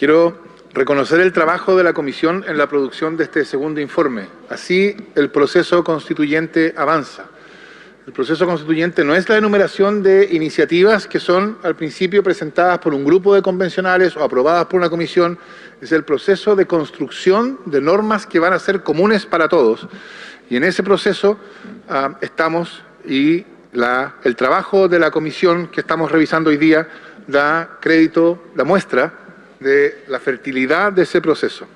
Quiero reconocer el trabajo de la Comisión en la producción de este segundo informe. Así, el proceso constituyente avanza. El proceso constituyente no es la enumeración de iniciativas que son al principio presentadas por un grupo de convencionales o aprobadas por una comisión. Es el proceso de construcción de normas que van a ser comunes para todos. Y en ese proceso estamos y el trabajo de la comisión que estamos revisando hoy día da crédito, da muestra de la fertilidad de ese proceso.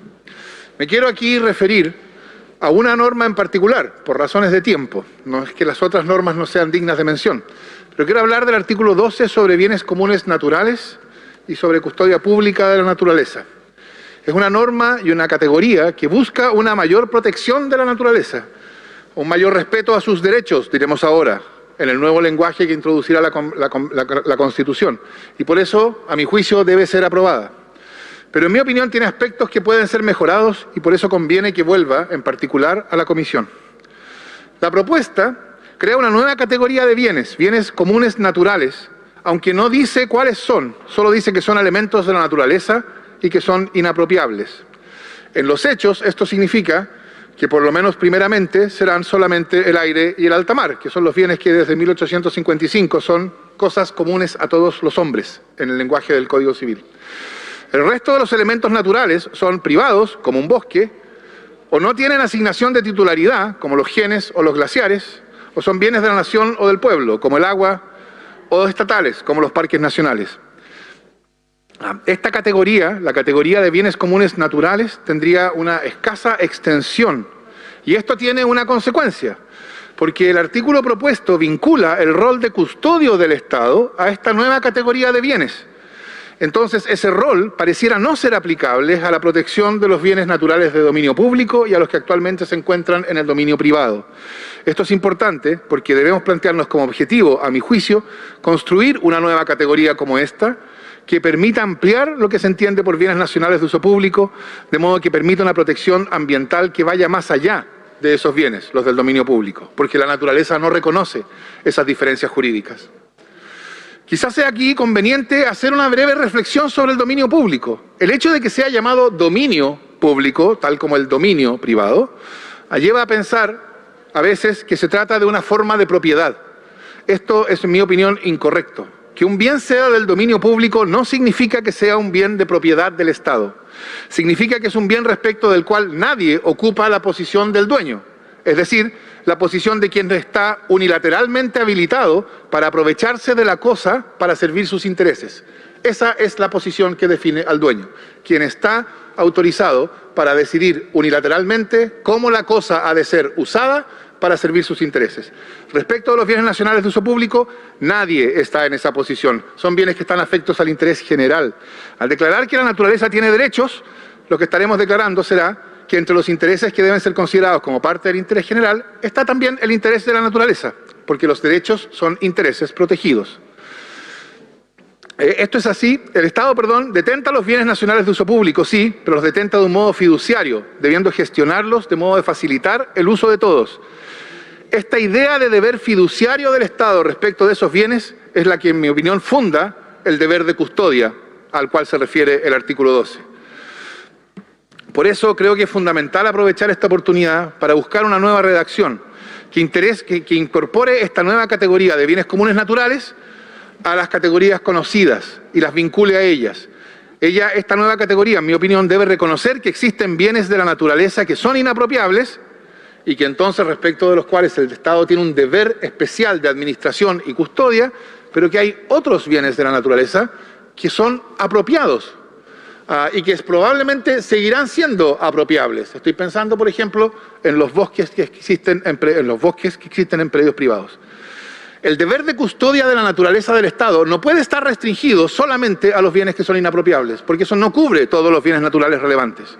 Me quiero aquí referir a una norma en particular, por razones de tiempo. No es que las otras normas no sean dignas de mención, pero quiero hablar del artículo 12 sobre bienes comunes naturales y sobre custodia pública de la naturaleza. Es una norma y una categoría que busca una mayor protección de la naturaleza, un mayor respeto a sus derechos, diremos ahora, en el nuevo lenguaje que introducirá la Constitución. Y por eso, a mi juicio, debe ser aprobada. Pero en mi opinión tiene aspectos que pueden ser mejorados y por eso conviene que vuelva, en particular, a la Comisión. La propuesta crea una nueva categoría de bienes, bienes comunes naturales, aunque no dice cuáles son, solo dice que son elementos de la naturaleza y que son inapropiables. En los hechos, esto significa que por lo menos primeramente serán solamente el aire y el alta mar, que son los bienes que desde 1855 son cosas comunes a todos los hombres, en el lenguaje del Código Civil. El resto de los elementos naturales son privados, como un bosque, o no tienen asignación de titularidad, como los genes o los glaciares, o son bienes de la nación o del pueblo, como el agua, o estatales, como los parques nacionales. Esta categoría, la categoría de bienes comunes naturales, tendría una escasa extensión. Y esto tiene una consecuencia, porque el artículo propuesto vincula el rol de custodio del Estado a esta nueva categoría de bienes. Entonces, ese rol pareciera no ser aplicable a la protección de los bienes naturales de dominio público y a los que actualmente se encuentran en el dominio privado. Esto es importante porque debemos plantearnos como objetivo, a mi juicio, construir una nueva categoría como esta, que permita ampliar lo que se entiende por bienes nacionales de uso público, de modo que permita una protección ambiental que vaya más allá de esos bienes, los del dominio público, porque la naturaleza no reconoce esas diferencias jurídicas. Quizás sea aquí conveniente hacer una breve reflexión sobre el dominio público. El hecho de que sea llamado dominio público, tal como el dominio privado, lleva a pensar a veces que se trata de una forma de propiedad. Esto es, en mi opinión, incorrecto. Que un bien sea del dominio público no significa que sea un bien de propiedad del Estado. Significa que es un bien respecto del cual nadie ocupa la posición del dueño. Es decir, la posición de quien está unilateralmente habilitado para aprovecharse de la cosa para servir sus intereses. Esa es la posición que define al dueño, quien está autorizado para decidir unilateralmente cómo la cosa ha de ser usada para servir sus intereses. Respecto a los bienes nacionales de uso público, nadie está en esa posición. Son bienes que están afectos al interés general. Al declarar que la naturaleza tiene derechos, lo que estaremos declarando será que entre los intereses que deben ser considerados como parte del interés general está también el interés de la naturaleza, porque los derechos son intereses protegidos. Esto es así, el Estado, detenta los bienes nacionales de uso público, sí, pero los detenta de un modo fiduciario, debiendo gestionarlos de modo de facilitar el uso de todos. Esta idea de deber fiduciario del Estado respecto de esos bienes es la que, en mi opinión, funda el deber de custodia al cual se refiere el artículo 12. Por eso creo que es fundamental aprovechar esta oportunidad para buscar una nueva redacción que incorpore esta nueva categoría de bienes comunes naturales a las categorías conocidas y las vincule a ellas. Esta nueva categoría, en mi opinión, debe reconocer que existen bienes de la naturaleza que son inapropiables y que entonces respecto de los cuales el Estado tiene un deber especial de administración y custodia, pero que hay otros bienes de la naturaleza que son apropiados. Y que probablemente seguirán siendo apropiables. Estoy pensando, por ejemplo, en los bosques que existen en predios privados. El deber de custodia de la naturaleza del Estado no puede estar restringido solamente a los bienes que son inapropiables, porque eso no cubre todos los bienes naturales relevantes.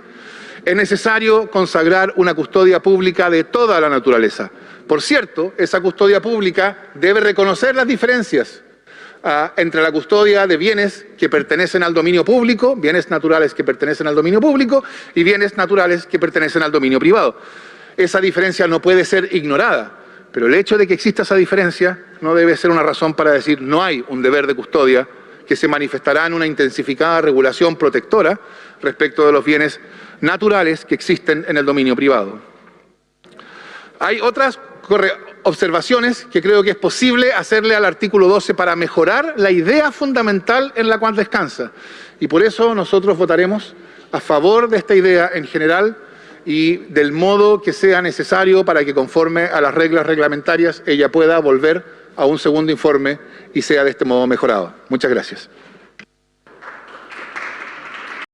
Es necesario consagrar una custodia pública de toda la naturaleza. Por cierto, esa custodia pública debe reconocer las diferencias entre la custodia de bienes que pertenecen al dominio público, bienes naturales que pertenecen al dominio público y bienes naturales que pertenecen al dominio privado. Esa diferencia no puede ser ignorada, pero el hecho de que exista esa diferencia no debe ser una razón para decir no hay un deber de custodia que se manifestará en una intensificada regulación protectora respecto de los bienes naturales que existen en el dominio privado. Hay otras observaciones que creo que es posible hacerle al artículo 12 para mejorar la idea fundamental en la cual descansa. Y por eso nosotros votaremos a favor de esta idea en general y del modo que sea necesario para que, conforme a las reglas reglamentarias, ella pueda volver a un segundo informe y sea de este modo mejorado. Muchas gracias.